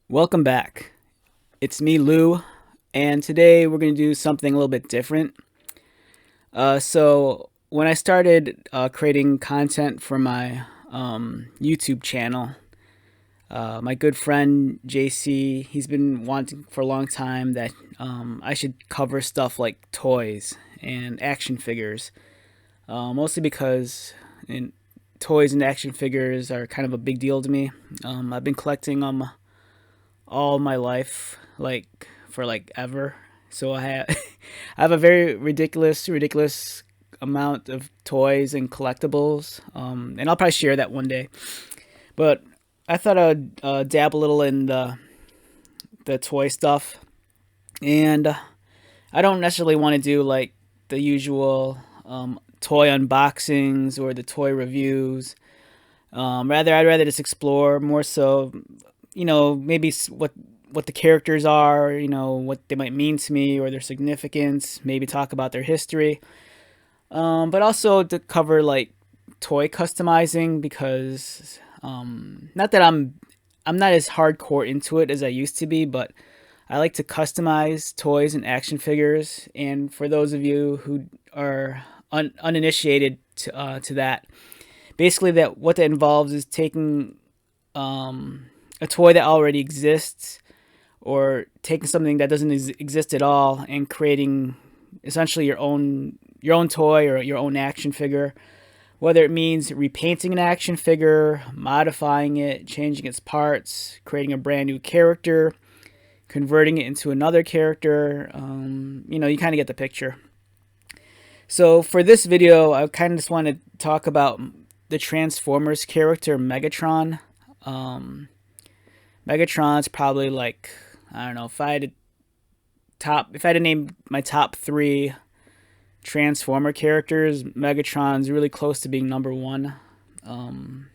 Welcome back. It's me, Lou, and today we're going to do something a little bit different. So, when I started creating content for my YouTube channel, my good friend JC, he's been wanting for a long time that I should cover stuff like toys and action figures, mostly because toys and action figures are kind of a big deal to me. I've been collecting them all my life, like for like ever. So I have I have a very ridiculous amount of toys and collectibles, and I'll probably share that one day. But I thought I'd dab a little in the toy stuff, and I don't necessarily want to do like the usual toy unboxings or the toy reviews. I'd rather just explore more so, maybe what the characters are, what they might mean to me or their significance, maybe talk about their history. But also to cover like toy customizing because not that I'm not as hardcore into it as I used to be, but I like to customize toys and action figures. And for those of you who are uninitiated to that, basically that what that involves is taking a toy that already exists or taking something that doesn't exist at all and creating essentially your own toy or your own action figure, whether it means repainting an action figure, modifying it, changing its parts, creating a brand new character, converting it into another character. You kind of get the picture. So for this video, I kind of just want to talk about the Transformers character Megatron. Um, Megatron's probably like, I don't know, if I had to name my top three Transformer characters, Megatron's really close to being number one. Um,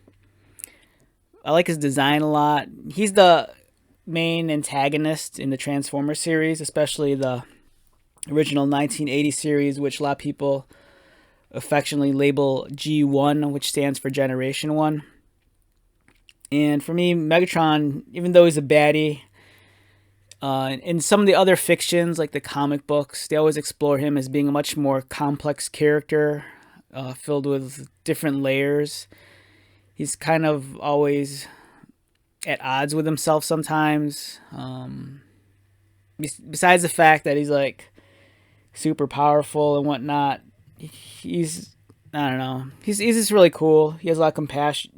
I like his design a lot. He's the main antagonist in the Transformers series, especially the original 1980 series, which a lot of people affectionately label G1, which stands for Generation 1. And for me, Megatron, even though he's a baddie, in some of the other fictions, like the comic books, they always explore him as being a much more complex character, filled with different layers. He's kind of always at odds with himself sometimes. Besides the fact that he's like super powerful and whatnot, he's I don't know. He's just really cool. He has a lot of compassion.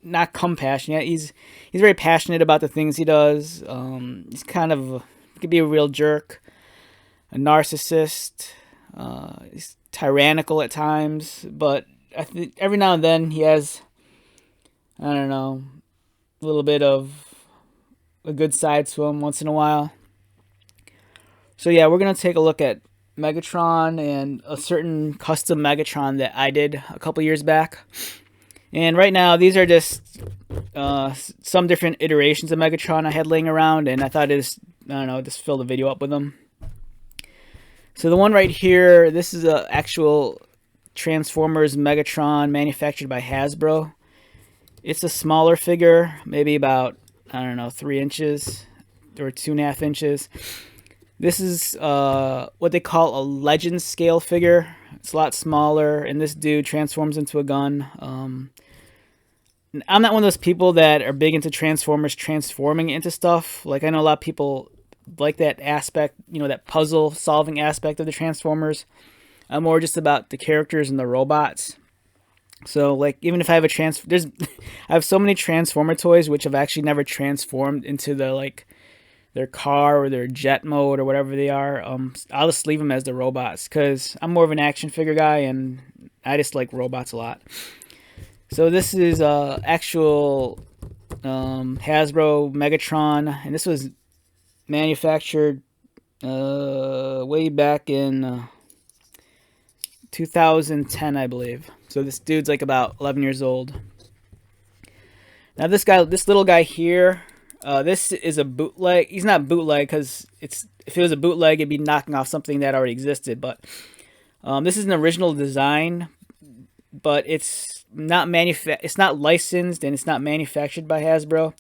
Not compassion. Yeah, he's very passionate about the things he does. He's kind of he could be a real jerk, a narcissist. He's tyrannical at times, but I think every now and then he has, I don't know, a little bit of a good side to him once in a while. So yeah, we're gonna take a look at Megatron and a certain custom Megatron that I did a couple years back. And right now, these are just some different iterations of Megatron I had laying around, and I thought just fill the video up with them. So the one right here, this is a actual Transformers Megatron manufactured by Hasbro. It's a smaller figure, maybe about, I don't know, 3 inches or 2.5 inches. This is what they call a legend scale figure. It's a lot smaller, and this dude transforms into a gun. I'm not one of those people that are big into Transformers transforming into stuff. Like, I know a lot of people like that aspect, that puzzle solving aspect of the Transformers. I'm more just about the characters and the robots. So, like, even if I have I have so many Transformer toys which have actually never transformed into their car or their jet mode or whatever they are. I'll just leave them as the robots because I'm more of an action figure guy and I just like robots a lot. So this is actual Hasbro Megatron, and this was manufactured way back in 2010, I believe. So this dude's like about 11 years old. Now this little guy here, this is a bootleg. He's not bootleg because if it was a bootleg, it'd be knocking off something that already existed. But this is an original design, but it's not licensed and it's not manufactured by Hasbro.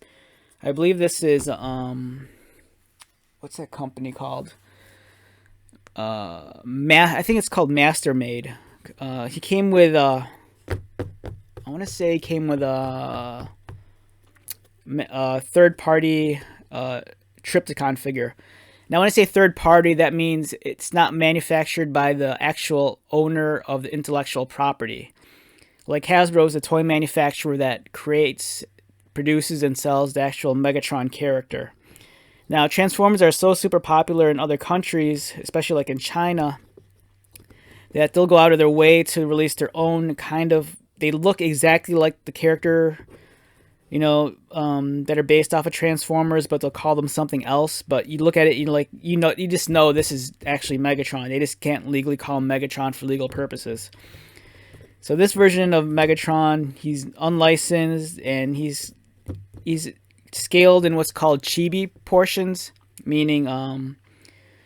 I believe this is what's that company called? I think it's called Mastermade. He came with I want to say he came with a third party Triptychon figure. Now, when I say third party, that means it's not manufactured by the actual owner of the intellectual property. Like Hasbro is a toy manufacturer that creates, produces, and sells the actual Megatron character. Now, Transformers are so super popular in other countries, especially like in China, that they'll go out of their way to release their own kind of. They look exactly like the character, that are based off of Transformers, but they'll call them something else. But you look at it, you just know this is actually Megatron. They just can't legally call him Megatron for legal purposes. So this version of Megatron, he's unlicensed and he's scaled in what's called chibi portions, meaning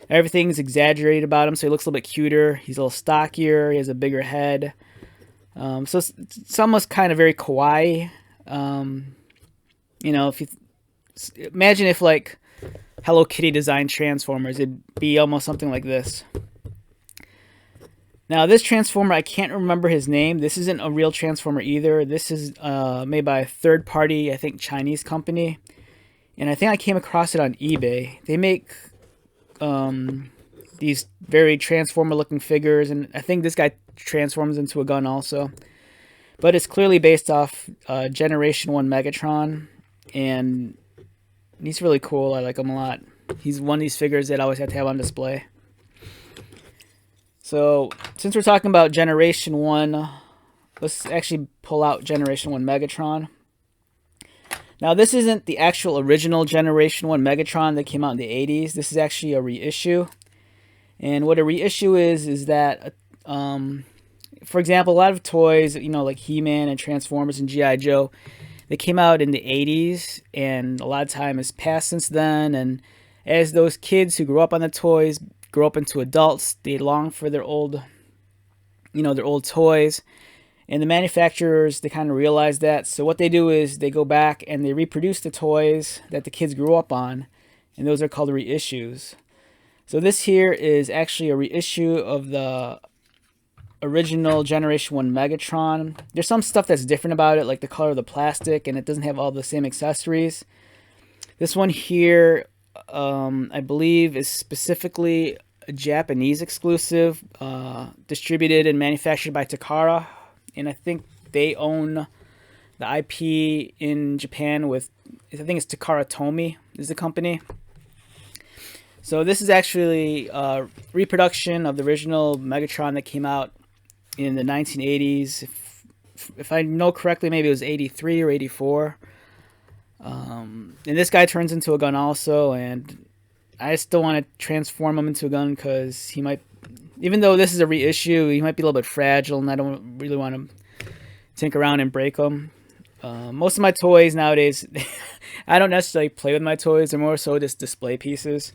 everything's exaggerated about him, so he looks a little bit cuter. He's a little stockier. He has a bigger head. So it's almost kind of very kawaii. If you imagine if like Hello Kitty designed Transformers, it'd be almost something like this. Now this Transformer, I can't remember his name. This isn't a real Transformer either. This is made by a third party, I think Chinese company. And I think I came across it on eBay. They make these very Transformer looking figures, and I think this guy transforms into a gun also. But it's clearly based off Generation 1 Megatron, and he's really cool. I like him a lot. He's one of these figures that I always have to have on display. So, since we're talking about Generation 1, let's actually pull out Generation 1 Megatron. Now, this isn't the actual original Generation 1 Megatron that came out in the 80s. This is actually a reissue. And what a reissue is that, for example, a lot of toys, like He-Man and Transformers and G.I. Joe, they came out in the 80s, and a lot of time has passed since then. And as those kids who grew up on the toys grow up into adults, they long for their old toys. And the manufacturers, they kind of realize that. So what they do is they go back and they reproduce the toys that the kids grew up on. And those are called reissues. So this here is actually a reissue of the original Generation 1 Megatron. There's some stuff that's different about it, like the color of the plastic, and it doesn't have all the same accessories. This one here, I believe, is specifically a Japanese exclusive, distributed and manufactured by Takara. And I think they own the IP in Japan with, I think it's Takara Tomy is the company. So this is actually a reproduction of the original Megatron that came out in the 1980s. If I know correctly, maybe it was 83 or 84. And this guy turns into a gun also, and I still want to transform him into a gun because he might, even though this is a reissue, he might be a little bit fragile, and I don't really want to tinker around and break him. Most of my toys nowadays, I don't necessarily play with my toys. They're more so just display pieces.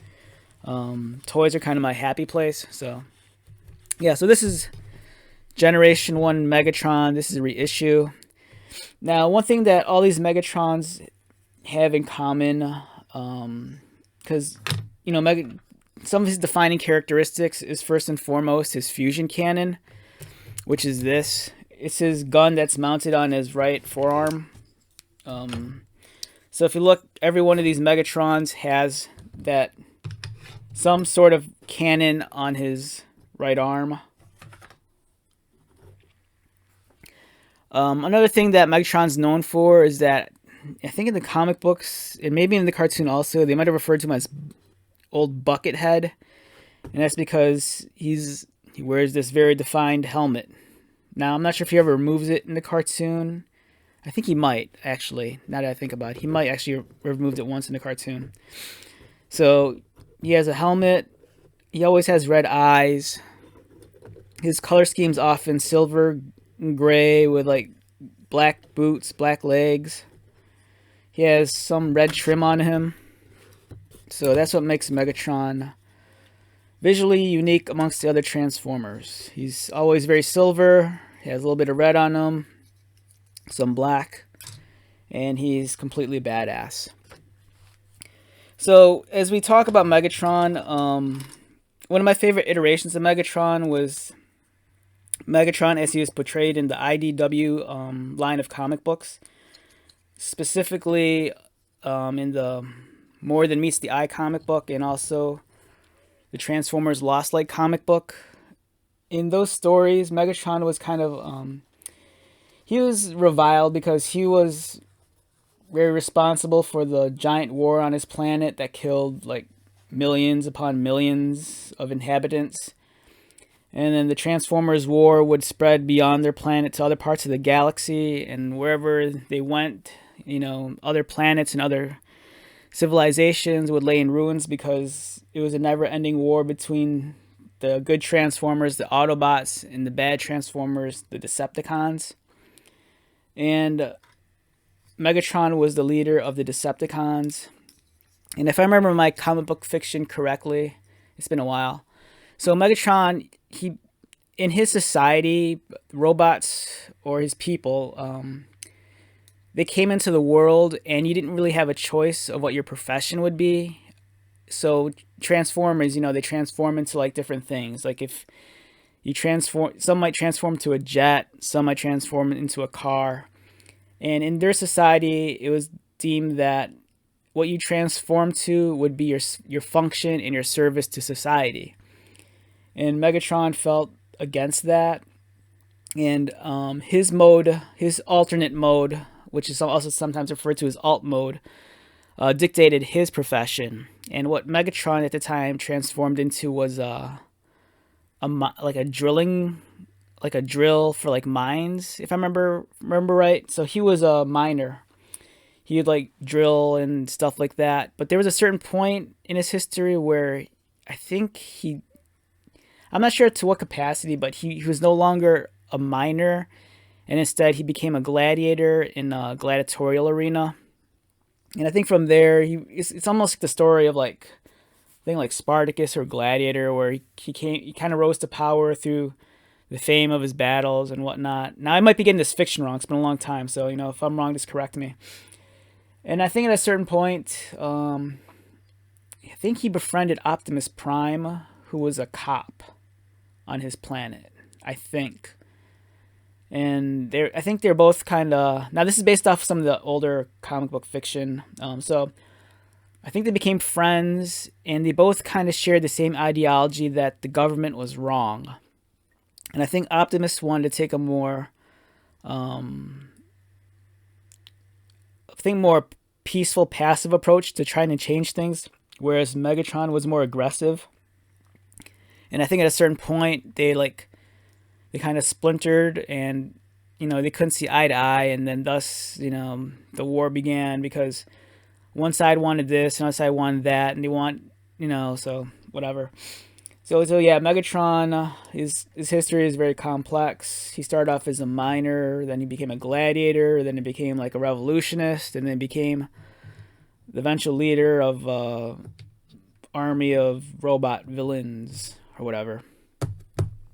Toys are kind of my happy place. So, yeah, so this is Generation 1 Megatron. This is a reissue. Now, one thing that all these Megatrons have in common, because, some of his defining characteristics is first and foremost his fusion cannon, which is this. It's his gun that's mounted on his right forearm. So if you look, every one of these Megatrons has that some sort of cannon on his right arm. Another thing that Megatron's known for is that, I think in the comic books, and maybe in the cartoon also, they might have referred to him as Old Buckethead. And that's because he wears this very defined helmet. Now, I'm not sure if he ever removes it in the cartoon. I think he might, actually, now that I think about it. He might actually removed it once in the cartoon. So, he has a helmet. He always has red eyes. His color scheme's often silver and gray with, like, black boots, black legs. He has some red trim on him. So that's what makes Megatron visually unique amongst the other Transformers. He's always very silver. He has a little bit of red on him, some black, and he's completely badass. So as we talk about Megatron, one of my favorite iterations of Megatron was Megatron as he was portrayed in the IDW line of comic books, specifically in the More Than Meets the Eye comic book, and also the Transformers Lost Light comic book. In those stories, Megatron was kind of he was reviled because he was very responsible for the giant war on his planet that killed like millions upon millions of inhabitants. And then the Transformers war would spread beyond their planet to other parts of the galaxy, and wherever they went, other planets and other civilizations would lay in ruins because it was a never-ending war between the good Transformers, the Autobots, and the bad Transformers, the Decepticons. And Megatron was the leader of the Decepticons. And if I remember my comic book fiction correctly, it's been a while. So Megatron, he, in his society, robots or his people, they came into the world and you didn't really have a choice of what your profession would be. So Transformers, they transform into like different things. Like if you transform, some might transform to a jet, some might transform into a car. And in their society, it was deemed that what you transform to would be your function and your service to society. And Megatron felt against that. And his alternate mode, which is also sometimes referred to as alt mode, dictated his profession. And what Megatron at the time transformed into was like a drill for like mines, if I remember right. So he was a miner. He would like drill and stuff like that. But there was a certain point in his history where I think I'm not sure to what capacity, but he was no longer a miner, and instead he became a gladiator in a gladiatorial arena. And I think from there, it's almost like the story of like, I think like Spartacus or Gladiator, where he kind of rose to power through the fame of his battles and whatnot. Now I might be getting this fiction wrong. It's been a long time, so if I'm wrong, just correct me. And I think at a certain point, I think he befriended Optimus Prime, who was a cop on his planet, I think. And I think they're both kind of, now this is based off some of the older comic book fiction. So I think they became friends, and they both kind of shared the same ideology that the government was wrong. And I think Optimus wanted to take a more, more peaceful, passive approach to trying to change things, whereas Megatron was more aggressive. And I think at a certain point, they kind of splintered, and they couldn't see eye to eye, and then thus the war began because one side wanted this, another side wanted that, and they want so whatever. So yeah, Megatron, his history is very complex. He started off as a miner, then he became a gladiator, then he became like a revolutionist, and then became the eventual leader of army of robot villains or whatever.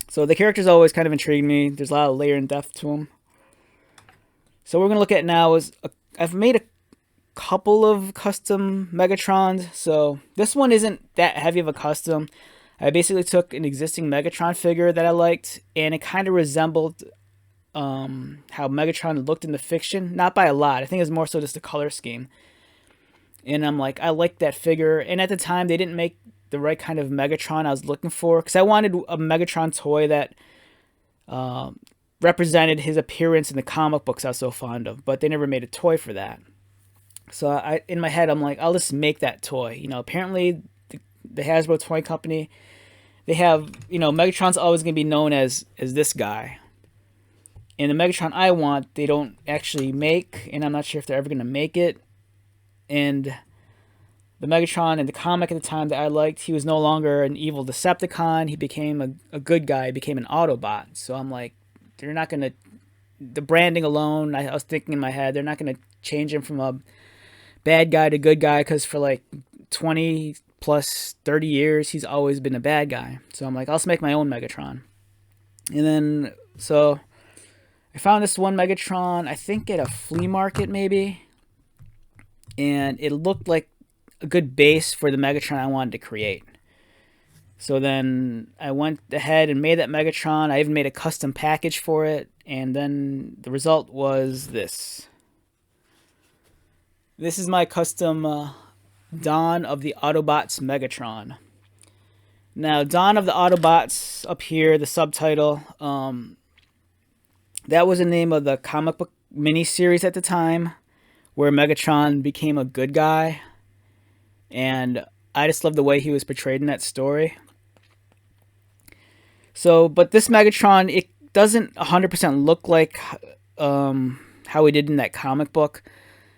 So the characters always kind of intrigued me. There's a lot of layer and depth to them. So what we're gonna look at now is I've made a couple of custom Megatrons. So this one isn't that heavy of a custom. I basically took an existing Megatron figure that I liked, and it kind of resembled how Megatron looked in the fiction. Not by a lot. I think it was more so just the color scheme. And I'm like, I like that figure. And at the time, they didn't make the right kind of Megatron I was looking for, because I wanted a Megatron toy that represented his appearance in the comic books I was so fond of, but they never made a toy for that. So in my head, I'm like, I'll just make that toy. Apparently the Hasbro toy company, they have, Megatron's always going to be known as this guy. And the Megatron I want, they don't actually make, and I'm not sure if they're ever going to make it. And the Megatron in the comic at the time that I liked, he was no longer an evil Decepticon. He became a good guy. He became an Autobot. So I'm like, they're not going to, the branding alone, I was thinking in my head, they're not going to change him from a bad guy to good guy, because for like 20 plus 30 years, he's always been a bad guy. So I'm like, I'll just make my own Megatron. And then, so I found this one Megatron, I think at a flea market maybe. And it looked like a good base for the Megatron I wanted to create. So then I went ahead and made that Megatron. I even made a custom package for it, and then the result was this. This is my custom Dawn of the Autobots Megatron. Now, Dawn of the Autobots up here, the subtitle, that was the name of the comic book miniseries at the time, where Megatron became a good guy, and I just love the way he was portrayed in that story. So, but this Megatron, it doesn't 100% look like how he did in that comic book,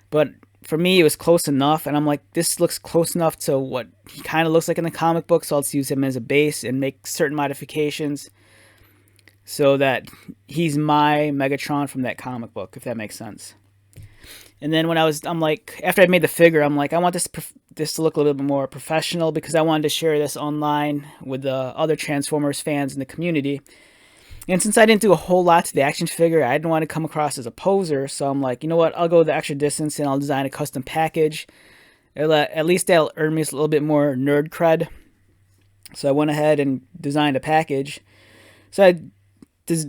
but for me, it was close enough, and I'm like, this looks close enough to what he kind of looks like in the comic book, so let's use him as a base and make certain modifications so that he's my Megatron from that comic book, if that makes sense. And then I'm like, after I made the figure, I'm like, I want this to look a little bit more professional, because I wanted to share this online with the other Transformers fans in the community. And since I didn't do a whole lot to the action figure, I didn't want to come across as a poser. So I'm like, you know what? I'll go the extra distance and I'll design a custom package. At least that'll earn me a little bit more nerd cred. So I went ahead and designed a package. So I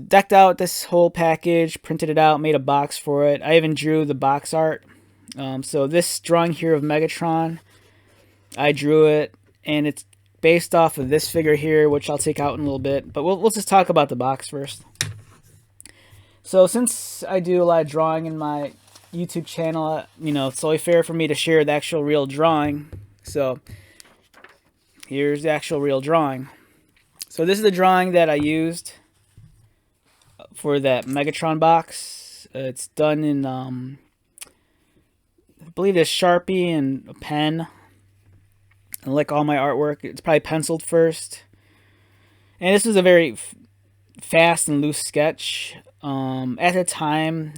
decked out this whole package, printed it out, made a box for it. I even drew the box art. So this drawing here of Megatron, I drew it, and it's based off of this figure here, which I'll take out in a little bit. But we'll just talk about the box first. So since I do a lot of drawing in my YouTube channel, it's only fair for me to share the actual real drawing. So here's the actual real drawing. So this is the drawing that I used for that Megatron box. It's done in, I believe it's Sharpie and a pen. And like all my artwork, it's probably penciled first. And this was a very fast and loose sketch. At the time,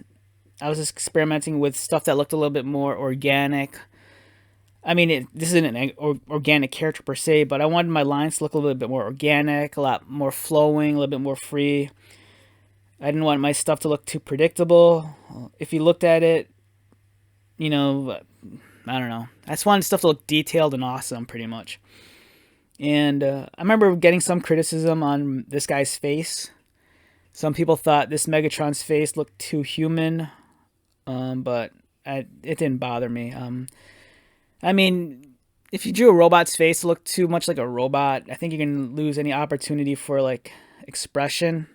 I was just experimenting with stuff that looked a little bit more organic. I mean, this isn't an organic character per se, but I wanted my lines to look a little bit more organic, a lot more flowing, a little bit more free. I didn't want my stuff to look too predictable. If you looked at it, I don't know. I just wanted stuff to look detailed and awesome, pretty much. And I remember getting some criticism on this guy's face. Some people thought this Megatron's face looked too human, but it didn't bother me. I mean, if you drew a robot's face to look too much like a robot, I think you can lose any opportunity for, like, expression.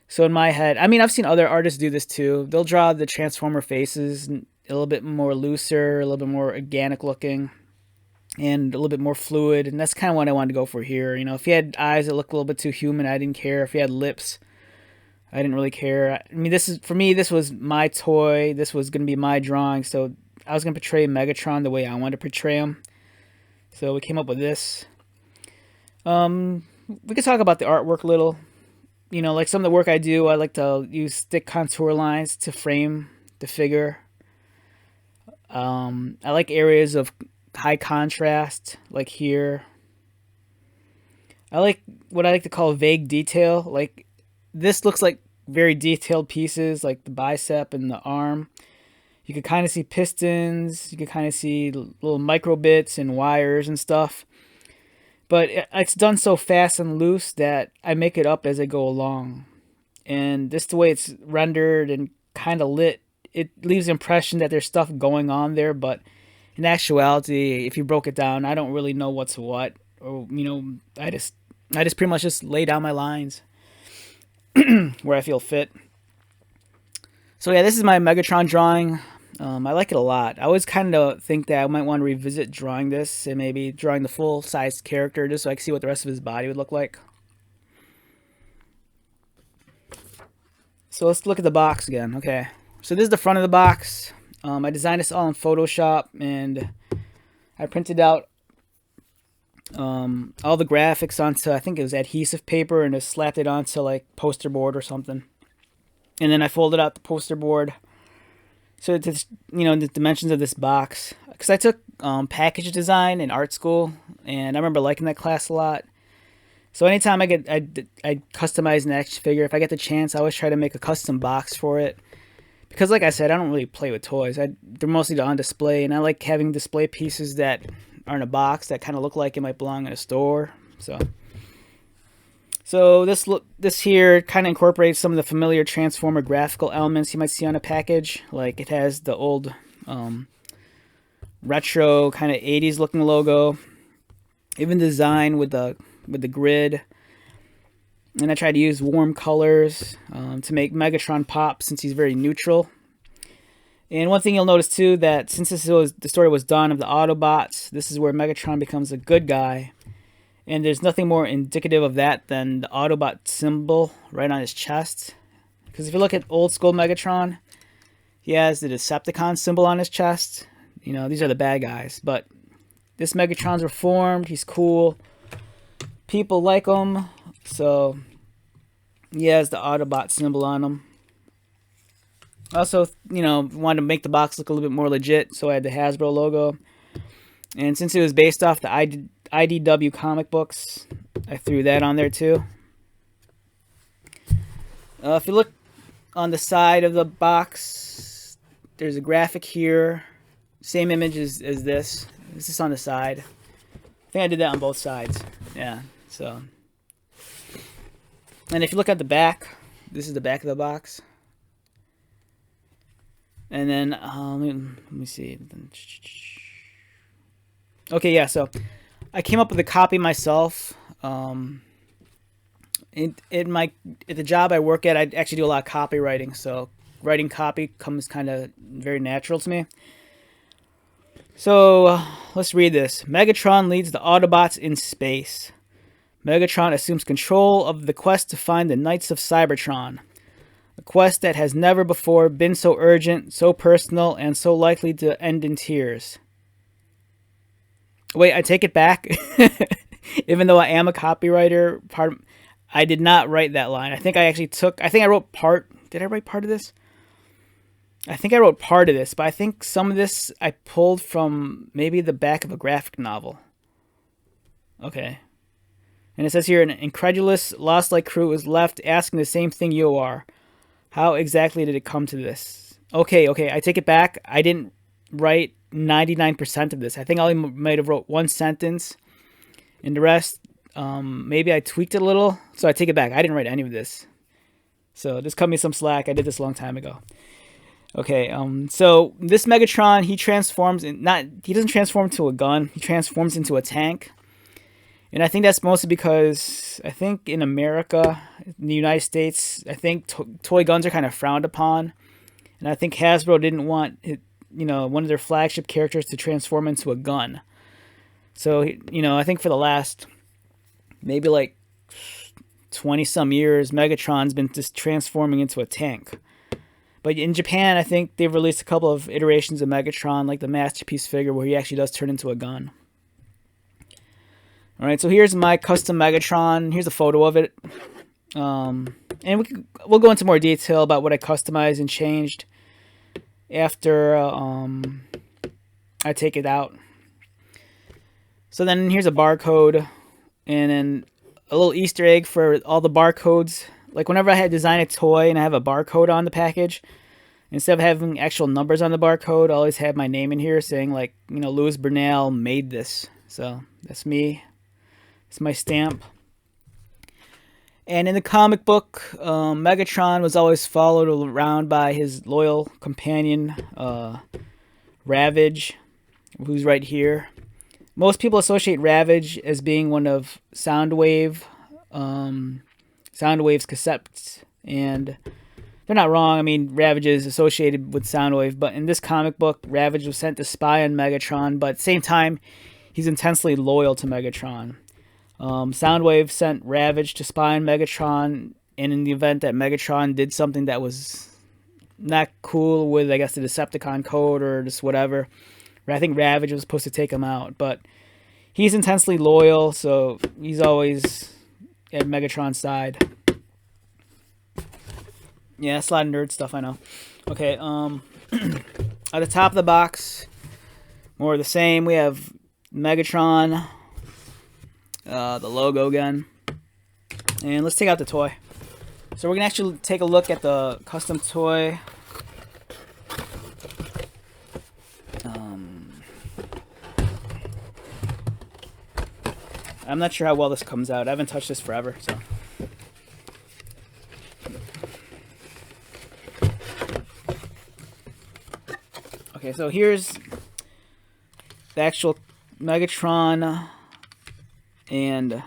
So in my head, I mean, I've seen other artists do this too. They'll draw the Transformer faces a little bit more looser, a little bit more organic looking, and a little bit more fluid. And that's kind of what I wanted to go for here. If he had eyes that looked a little bit too human, I didn't care. If he had lips, I didn't really care. I mean, for me, this was my toy. This was going to be my drawing. So I was going to portray Megatron the way I wanted to portray him. So we came up with this. We could talk about the artwork a little. Like some of the work I do, I like to use thick contour lines to frame the figure. I like areas of high contrast, like here. I like what I like to call vague detail. Like, this looks like very detailed pieces, like the bicep and the arm. You could kind of see pistons. You could kind of see little micro bits and wires and stuff. But it's done so fast and loose that I make it up as I go along. And just the way it's rendered and kind of lit, it leaves the impression that there's stuff going on there. But in actuality, if you broke it down, I don't really know what's what. Or, I just pretty much just lay down my lines where I feel fit. So yeah, this is my Megatron drawing. I like it a lot. I always kind of think that I might want to revisit drawing this and maybe drawing the full-sized character just so I can see what the rest of his body would look like. So let's look at the box again. Okay, so this is the front of the box. I designed this all in Photoshop, and I printed out all the graphics onto, I think it was adhesive paper, and just slapped it onto like poster board or something. And then I folded out the poster board. So it's, the dimensions of this box, because I took package design in art school, and I remember liking that class a lot. So anytime I customize an action figure, if I get the chance, I always try to make a custom box for it, because like I said, I don't really play with toys. They're mostly on display, and I like having display pieces that are in a box that kind of look like it might belong in a store. So this here kind of incorporates some of the familiar Transformer graphical elements you might see on a package. Like it has the old retro kind of 80s looking logo, even design with the grid. And I tried to use warm colors to make Megatron pop, since he's very neutral. And one thing you'll notice too, that since the story was done of the Autobots, this is where Megatron becomes a good guy. And there's nothing more indicative of that than the Autobot symbol right on his chest. Because if you look at old school Megatron, he has the Decepticon symbol on his chest. You know, these are the bad guys. But this Megatron's reformed. He's cool. People like him. So he has the Autobot symbol on him. Also, you know, wanted to make the box look a little bit more legit, so I had the Hasbro logo. And since it was based off the IDW comic books, I threw that on there too. If you look on the side of the box, there's a graphic here. Same image as this. It's just on the side. I think I did that on both sides. Yeah, so. And if you look at the back, this is the back of the box. And then, let me see. Okay, yeah, so I came up with a copy myself. At the job I work at, I actually do a lot of copywriting, so writing copy comes kind of very natural to me. So let's read this. Megatron leads the Autobots in space. Megatron assumes control of the quest to find the Knights of Cybertron. A quest that has never before been so urgent, so personal, and so likely to end in tears. Wait, I take it back. Even though I am a copywriter, I did not write that line. I think I wrote part. Did I write part of this? I think I wrote part of this, but I think some of this I pulled from maybe the back of a graphic novel. Okay. And it says here, an incredulous, lost-like crew is left asking the same thing you are. How exactly did it come to this? Okay, I take it back. I didn't write 99% of this. I think I only might have wrote one sentence. And the rest, maybe I tweaked it a little. So I take it back. I didn't write any of this. So just cut me some slack. I did this a long time ago. Okay, so this Megatron, he doesn't transform into a gun. He transforms into a tank. And I think that's mostly because I think in America, in the United States, I think toy guns are kind of frowned upon. And I think Hasbro didn't want one of their flagship characters to transform into a gun. So, I think for the last maybe like 20 some years, Megatron's been just transforming into a tank. But in Japan, I think they've released a couple of iterations of Megatron, like the Masterpiece figure, where he actually does turn into a gun. Alright, so here's my custom Megatron. Here's a photo of it. And we'll go into more detail about what I customized and changed after I take it out. So then here's a barcode and then a little Easter egg for all the barcodes. Like whenever I had designed a toy and I have a barcode on the package, instead of having actual numbers on the barcode, I always have my name in here saying like, Louis Burnell made this. So that's me. It's my stamp. And in the comic book, Megatron was always followed around by his loyal companion, Ravage, who's right here. Most people associate Ravage as being one of Soundwave's cassettes, and they're not wrong. I mean, Ravage is associated with Soundwave, but in this comic book, Ravage was sent to spy on Megatron, but at the same time, he's intensely loyal to Megatron. Soundwave sent Ravage to spy on Megatron, and in the event that Megatron did something that was not cool with, I guess, the Decepticon code or just whatever, I think Ravage was supposed to take him out. But he's intensely loyal, so he's always at Megatron's side. Yeah, it's a lot of nerd stuff, I know. Okay, at the top of the box, more of the same. We have Megatron. The logo again. And let's take out the toy. So we're going to actually take a look at the custom toy. I'm not sure how well this comes out. I haven't touched this forever, so. Okay, so here's the actual Megatron, and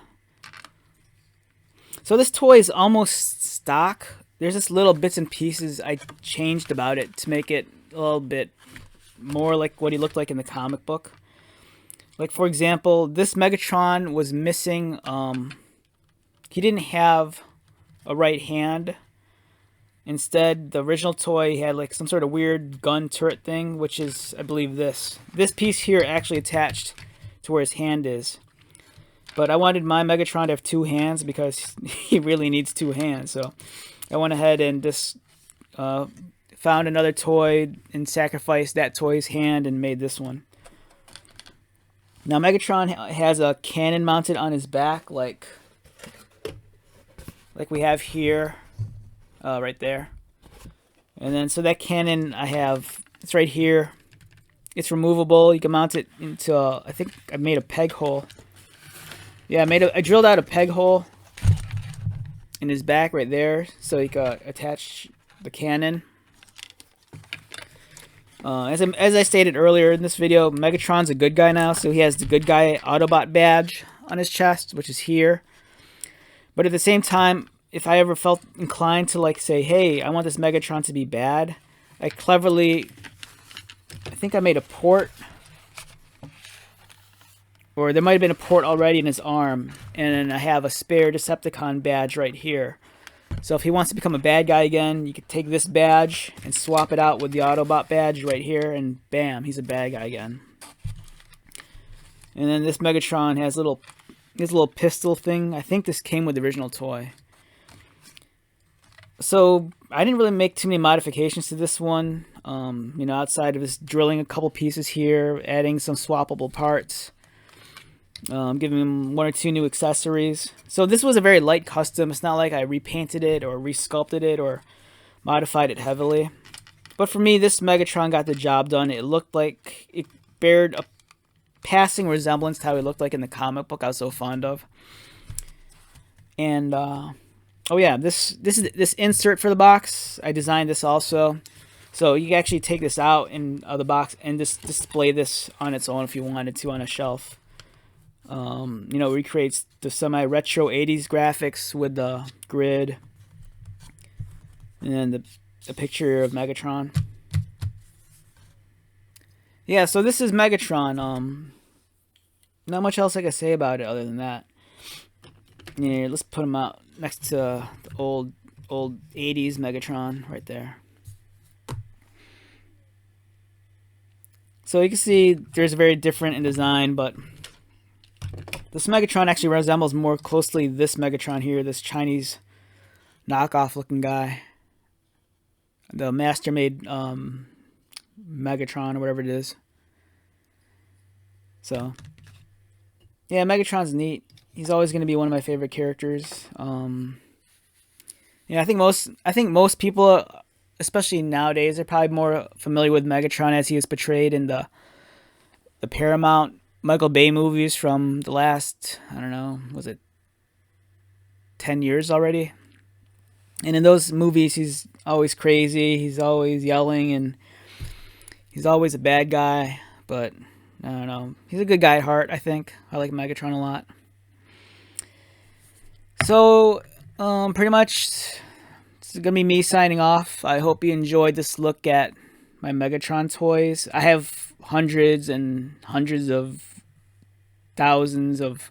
so this toy is almost stock. There's just little bits and pieces I changed about it to make it a little bit more like what he looked like in the comic book. Like, for example, this Megatron was missing, he didn't have a right hand. Instead, the original toy had like some sort of weird gun turret thing, which is, I believe, this. This piece here actually attached to where his hand is. But I wanted my Megatron to have two hands because he really needs two hands. So I went ahead and just found another toy and sacrificed that toy's hand and made this one. Now Megatron has a cannon mounted on his back, like we have here, right there. And then so that cannon it's right here. It's removable. You can mount it into I think I made a peg hole. Yeah, I drilled out a peg hole in his back right there, so you can attach the cannon. As I stated earlier in this video, Megatron's a good guy now, so he has the good guy Autobot badge on his chest, which is here. But at the same time, if I ever felt inclined to like say, hey, I want this Megatron to be bad, I think I made a port, or there might have been a port already in his arm, and I have a spare Decepticon badge right here. So if he wants to become a bad guy again, you could take this badge and swap it out with the Autobot badge right here, and bam, he's a bad guy again. And then this Megatron has his little pistol thing. I think this came with the original toy. So I didn't really make too many modifications to this one, outside of just drilling a couple pieces here, adding some swappable parts. Giving him one or two new accessories. So this was a very light custom. It's not like I repainted it or resculpted it or modified it heavily. But for me, this Megatron got the job done. It looked like it bared a passing resemblance to how he looked like in the comic book I was so fond of. And oh yeah, this insert for the box, I designed this also. So you can actually take this out in the box and just display this on its own if you wanted to on a shelf. Recreates the semi-retro 80s graphics with the grid. And then the picture of Megatron. Yeah, so this is Megatron. Not much else I can say about it other than that. Yeah, let's put him out next to the old 80s Megatron right there. So you can see there's very different in design, but this Megatron actually resembles more closely this Megatron here, this Chinese knockoff looking guy. The master-made Megatron or whatever it is. So, yeah, Megatron's neat. He's always going to be one of my favorite characters. I think most people, especially nowadays, are probably more familiar with Megatron as he is portrayed in the Paramount Michael Bay movies from the last, I don't know, was it 10 years already? And in those movies, he's always crazy, he's always yelling, and he's always a bad guy, but I don't know. He's a good guy at heart, I think. I like Megatron a lot. So, pretty much, it's going to be me signing off. I hope you enjoyed this look at my Megatron toys. I have hundreds and hundreds of thousands of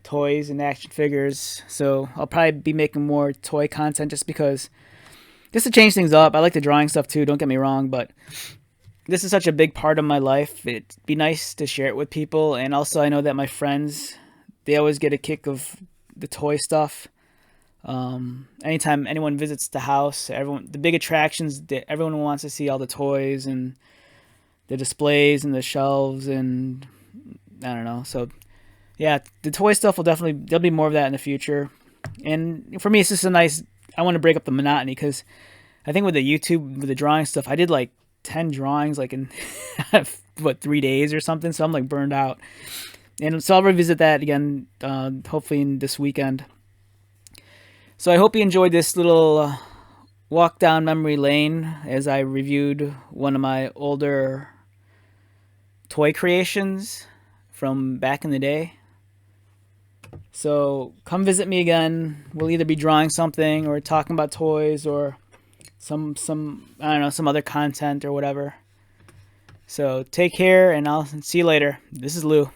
toys and action figures, so I'll probably be making more toy content just to change things up. I like the drawing stuff too, don't get me wrong, but this is such a big part of my life. It'd be nice to share it with people, and also I know that my friends, they always get a kick of the toy stuff. Anytime anyone visits the house, the big attractions, everyone wants to see all the toys and the displays and the shelves, and I don't know. So yeah, the toy stuff there'll be more of that in the future. And for me, it's just I want to break up the monotony, because I think with the drawing stuff, I did like 10 drawings like in 3 days or something, so I'm like burned out. And so I'll revisit that again, hopefully in this weekend. So I hope you enjoyed this little walk down memory lane as I reviewed one of my older toy creations from back in the day. So come visit me again. We'll either be drawing something or talking about toys or some I don't know, some other content or whatever. So take care, and I'll see you later. This is Lou.